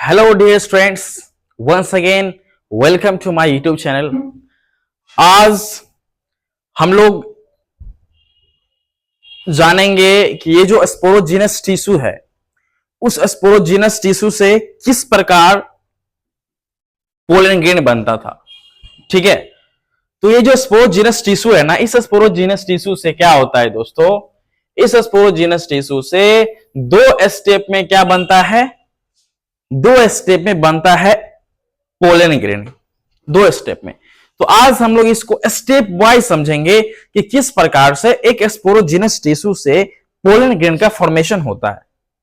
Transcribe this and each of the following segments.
Hello dear students, once again welcome to my YouTube channel. आज हम लोग जानेंगे कि ये जो स्पोरोजीनस टिश्यू है, उस स्पोरोजीनस टिश्यू से किस प्रकार पोलन ग्रेन बनता था। ठीक है, तो ये जो स्पोरोजीनस टिश्यू है ना, इस स्पोरोजीनस टिश्यू से क्या होता है दोस्तों, इस स्पोरोजीनस टिश्यू से दो स्टेप में क्या बनता है, दो स्टेप में बनता है पोलन ग्रेन, दो स्टेप में। तो आज हम लोग इसको स्टेप वाइज समझेंगे कि किस प्रकार से एक स्पोरोजीनस टिश्यू से पोलन ग्रेन का फॉर्मेशन होता है।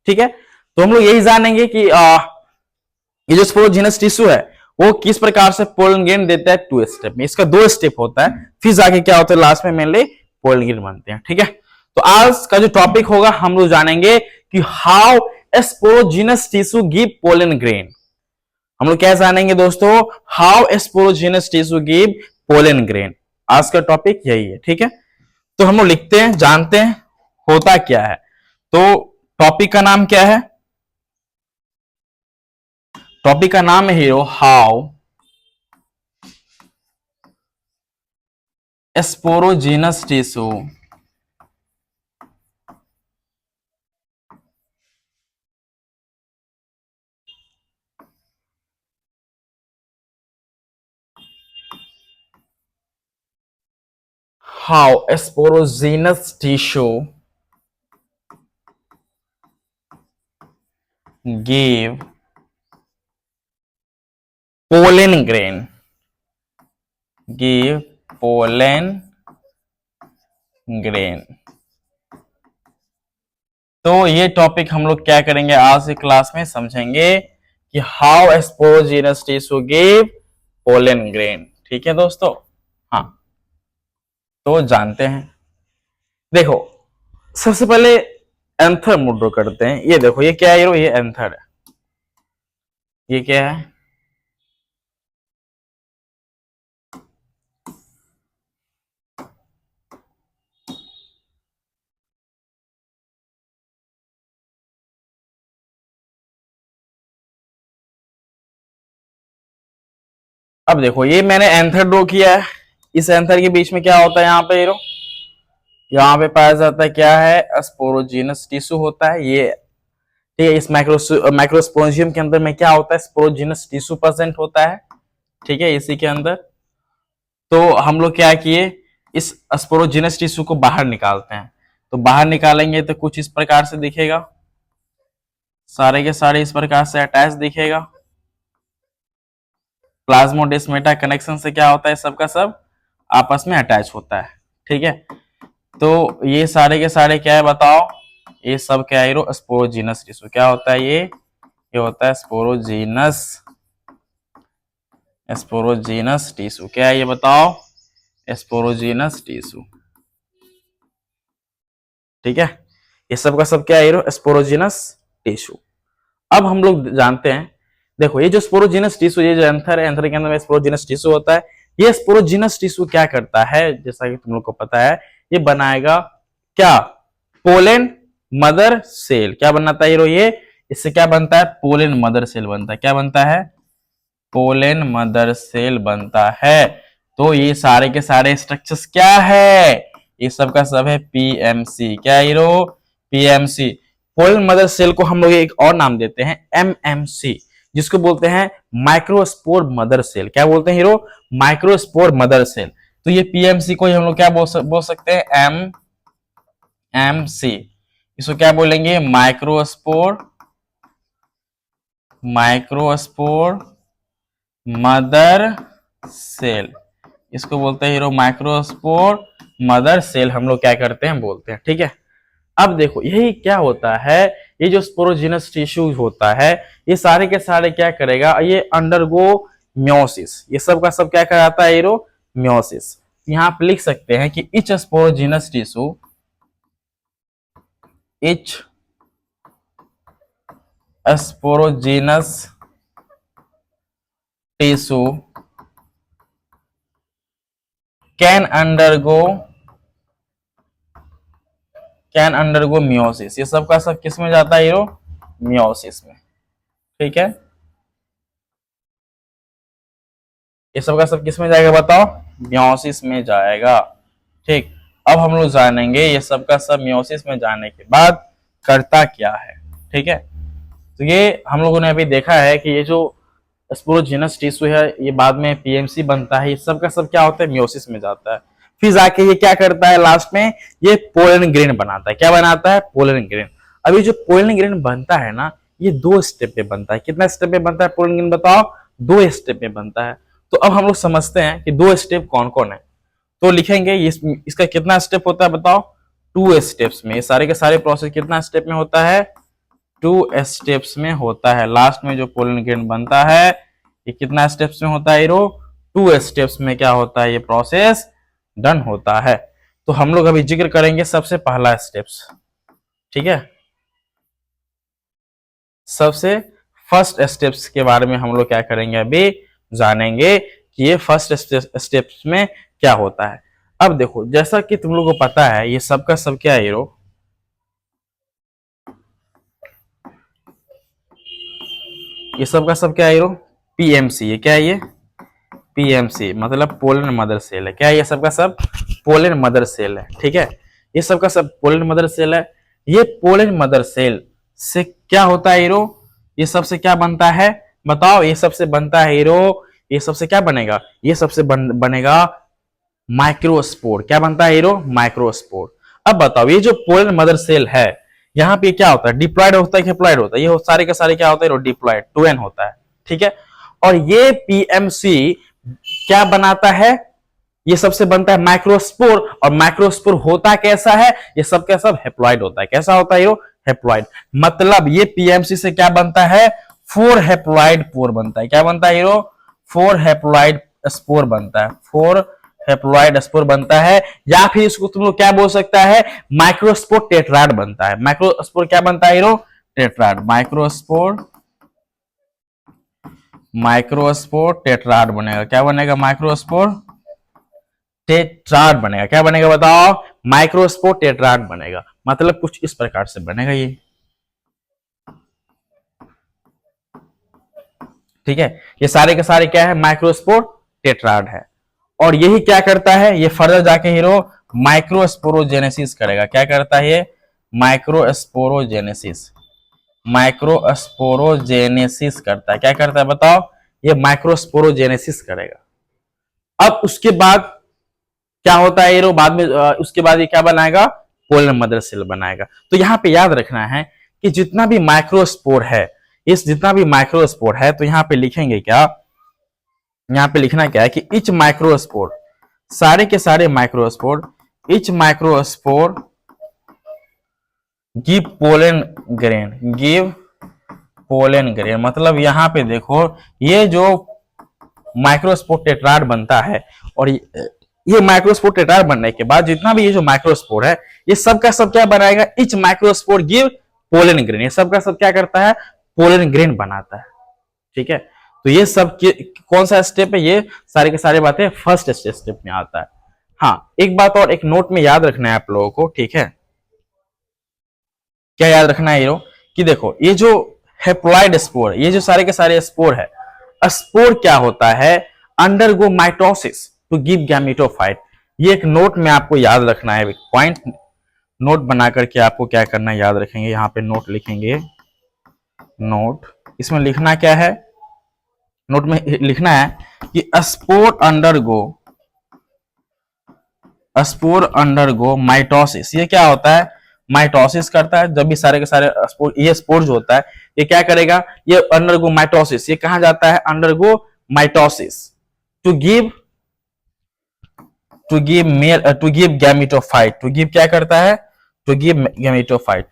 ठीक है, तो हम लोग यही जानेंगे कि ये जो स्पोरोजीनस टिश्यू है वो किस प्रकार से पोलन ग्रेन देता है। टू स्टेप में, इसका दो स्टेप होता है, फिर जाके क्या होता है लास्ट में मेनली पोलन ग्रेन बनते हैं। ठीक है, तो आज का जो टॉपिक होगा हम लोग जानेंगे कि how sporogenous tissue give pollen grain. हम लोग क्या जानेंगे दोस्तों, how sporogenous tissue give pollen grain. आज का टॉपिक यही है। ठीक है, तो हम लोग लिखते हैं, जानते हैं होता क्या है। तो टॉपिक का नाम क्या है, टॉपिक का नाम है hero how sporogenous tissue how sporogenous tissue give pollen grain, give pollen grain। तो ये टॉपिक हम लोग क्या करेंगे आज की क्लास में, समझेंगे कि how sporogenous tissue give pollen grain. ठीक है दोस्तों, हाँ तो जानते हैं। देखो सबसे पहले एंथर मूड ड्रॉ करते हैं। ये देखो ये क्या है, ये एंथर है। ये क्या है, अब देखो ये मैंने एंथर ड्रॉ किया है। इस एंथर के बीच में क्या होता है, यहाँ पे यहाँ पे पाया जाता है क्या है, स्पोरोजीनस टिश्यू होता है ये। ठीक है, इस माइक्रोस्पोरेंजियम के अंदर में क्या होता है, स्पोरोजीनस टिश्यू प्रेजेंट होता है। ठीक है, इसी के अंदर तो हम लोग क्या किए, इस स्पोरोजीनस टिश्यू को बाहर निकालते हैं। तो बाहर निकालेंगे तो कुछ इस प्रकार से दिखेगा, सारे के सारे इस प्रकार से अटैच दिखेगा। प्लाज्मोडेस्माटा कनेक्शन से क्या होता है, सबका सब आपस में अटैच होता है। ठीक है, तो ये सारे के सारे क्या है बताओ, ये सब क्या है, स्पोरोजीनस टिश्यू क्या होता है, ये होता है स्पोरोजीनस, स्पोरोजीनस टिश्यू क्या है ये बताओ, स्पोरोजीनस टिश्यू। ठीक है, ये सब का सब क्या है, स्पोरोजीनस टिश्यू। अब हम लोग जानते हैं, देखो ये जो स्पोरोजीनस टिश्यू, ये जो एंथर है, एंथर के अंदर में स्पोरोजीनस टिश्यू होता है। ये स्पोरोजीनस टिश्यू क्या करता है, जैसा कि तुम लोग को पता है, ये बनाएगा क्या, पोलन मदर सेल। क्या बनाता है ये, इससे क्या बनता है, पोलन मदर सेल बनता है। क्या बनता है, पोलन मदर सेल बनता है। तो ये सारे के सारे स्ट्रक्चर्स क्या है, ये सब का सब है पीएमसी। क्या hero, PMC. Pollen mother cell को हम लोग एक और नाम देते हैं एमएमसी, जिसको बोलते हैं माइक्रोस्पोर मदर सेल। क्या बोलते हैं हीरो, माइक्रोस्पोर मदर सेल। तो ये पीएमसी को हम लोग क्या बोल सकते हैं, एमएमसी। इसको क्या बोलेंगे, माइक्रोस्पोर, माइक्रोस्पोर मदर सेल। इसको बोलते हैं हीरो माइक्रोस्पोर मदर सेल, हम लोग क्या करते हैं बोलते हैं। ठीक है, अब देखो यही क्या होता है, ये जो स्पोरोजीनस टिश्यू होता है, ये सारे के सारे क्या करेगा, ये अंडरगो म्योसिस। ये सब का सब क्या कराता है हीरो, म्योसिस। यहाँ पे लिख सकते हैं कि etch sporogenous tissue, etch sporogenous tissue can undergo meiosis. ये सब का सब किस में जाता है हीरो, म्योसिस में। ठीक है, ये सब का सब किस में जाएगा बताओ, मियोसिस में जाएगा। ठीक, अब हम लोग जानेंगे ये सब का सब मियोसिस में जाने के बाद करता क्या है। ठीक है, तो ये हम लोगों ने अभी देखा है कि ये जो स्पोरोजिनस टिश्यू है ये बाद में पीएमसी बनता है, ये सब का सब क्या होता है, मियोसिस में जाता है। फिर जाके ये क्या करता है, लास्ट में ये पोलन ग्रेन बनाता है। क्या बनाता है, पोलन ग्रेन। अभी जो पोलन ग्रेन बनता है ना, ये 2 स्टेप पे बनता है। कितना स्टेप पे बनता है पोलन ग्रेन बताओ, 2 स्टेप पे बनता है। तो अब हम लोग समझते हैं कि 2 स्टेप कौन कौन है। तो लिखेंगे इसका कितना स्टेप होता है बताओ, 2 स्टेप्स में। ये सारे के सारे प्रोसेस कितना स्टेप में होता है, 2 स्टेप्स में होता है। लास्ट में जो पोलन ग्रेन बनता है ये कितना स्टेप्स में होता है, 2 स्टेप्स में क्या होता है, ये प्रोसेस डन होता है। तो हम लोग अभी जिक्र करेंगे सबसे पहला स्टेप्स। ठीक है, सबसे फर्स्ट स्टेप्स के बारे में हम लोग क्या करेंगे, अभी जानेंगे कि ये फर्स्ट स्टेप्स में क्या होता है। अब देखो, जैसा कि तुम लोगों को पता है ये सब का सब क्या है, ये सब का सब क्या है, पीएमसी। ये क्या है, ये पीएमसी मतलब पोलन मदर सेल है। क्या है, ये सब का सब पोलन मदर सेल है। ठीक है, ये सब का सब पोलन मदर सेल है। ये पोलन मदर सेल से क्या होता है, ये सबसे क्या बनता है बताओ, ये सबसे बनता है ये सबसे क्या बनेगा, ये सबसे बनेगा माइक्रोस्पोर। क्या बनता है, माइक्रोस्पोर। अब बताओ, ये जो पोलन मदर सेल है यहाँ पे क्या होता है, डिप्लॉयड होता है कि हैप्लॉयड होता है, ये सारे के सारे क्या होता है, डिप्लॉयड 2n होता है। ठीक है, और ये पीएमसी क्या बनाता है, ये सबसे बनता है माइक्रोस्पोर। और माइक्रोस्पोर होता कैसा है, ये सब का सब हैप्लॉयड होता है। कैसा होता है, हैप्लॉयड। मतलब ये पीएमसी से क्या बनता है, 4 हैप्लॉयड पोर बनता है। क्या बनता है, 4 हैप्लॉयड स्पोर बनता है। 4 हैप्लॉयड स्पोर बनता है, या फिर इसको तुम लोग क्या बोल सकता है, माइक्रोस्पोर टेट्राड बनता है। माइक्रोस्पोर क्या बनता है, टेट्राड। माइक्रोस्पोर टेट्राड बनेगा। क्या बनेगा, माइक्रोस्पोर टेट्राड बनेगा। क्या बनेगा बताओ, माइक्रोस्पोर टेट्राड बनेगा। मतलब कुछ इस प्रकार से बनेगा ये। ठीक है, ये सारे के सारे क्या है, माइक्रोस्पोर टेट्राड है। और यही क्या करता है, ये फर्दर जाके माइक्रोस्पोरोजेनेसिस करेगा। क्या करता है ये, माइक्रोस्पोरोजेनेसिस करता है। क्या करता है बताओ, ये माइक्रोस्पोरोजेनेसिस करेगा। अब उसके बाद क्या होता है, बाद में उसके बाद ये क्या बनाएगा, पोलन मदर सेल बनाएगा। तो यहाँ पे याद रखना है कि जितना भी माइक्रोस्पोर है, जितना भी माइक्रोस्पोर है, तो यहाँ पे लिखेंगे क्या, यहाँ पे लिखना क्या है कि इच माइक्रोस्पोर, सारे के सारे microspore, etch microspore give pollen grain, मतलब यहाँ पे देखो ये जो माइक्रोस्पोर टेट्राड बनता है, और ये माइक्रोस्पोर टेट्राड बनने के बाद जितना भी ये जो माइक्रोस्पोर है, ये सब का सब क्या बनाएगा, etch microspore give pollen grain. ये सब का सब क्या करता है, पोलन ग्रेन बनाता है। ठीक है, तो ये सब कौन सा स्टेप है, ये सारे के सारे बातें फर्स्ट स्टेप में आता है। हाँ, एक बात और एक नोट में याद रखना है आप लोगों को। ठीक है, क्या याद रखना है कि देखो ये जो हैप्लॉयड स्पोर, ये जो सारे के सारे स्पोर है, स्पोर क्या होता है, undergo mitosis to give gametophyte. ये एक नोट में आपको याद रखना है, एक पॉइंट नोट बना करके आपको क्या करना है, याद रखेंगे। यहाँ पे नोट लिखेंगे, नोट, इसमें लिखना क्या है, नोट में लिखना है कि स्पोर अंडरगो माइटोसिस। ये क्या होता है, माइटोसिस करता है। जब भी सारे के सारे स्पोर, ये स्पोर जो होता है ये क्या करेगा, ये अंडरगो माइटोसिस। ये कहां जाता है, undergo mitosis to give gametophyte. To give क्या करता है, टू गिव गैमेटोफाइट,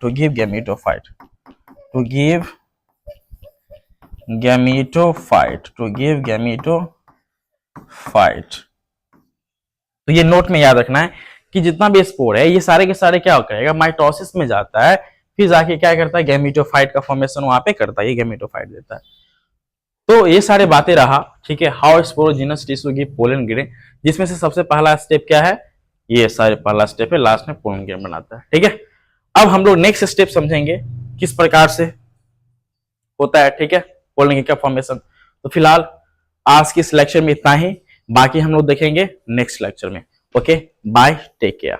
तो ये नोट में याद रखना है कि जितना भी स्पोर है ये सारे के सारे क्या करेगा, माइटोसिस में जाता है, फिर जाके क्या करता है, गैमेटोफाइट का फॉर्मेशन वहां पे करता है, ये गैमेटोफाइट देता है। तो ये सारे बातें रहा। ठीक है, how sporogenous tissue give pollen grain, जिसमें से सबसे पहला स्टेप क्या है, ये सारे पहला स्टेप है, लास्ट में पोलन ग्रेन बनाता है। ठीक है, अब हम लोग नेक्स्ट स्टेप समझेंगे किस प्रकार से होता है। ठीक है, पोलन ग्रेन का फॉर्मेशन। तो फिलहाल आज की इस लेक्चर में इतना ही, बाकी हम लोग देखेंगे नेक्स्ट लेक्चर में। Okay, bye, take care.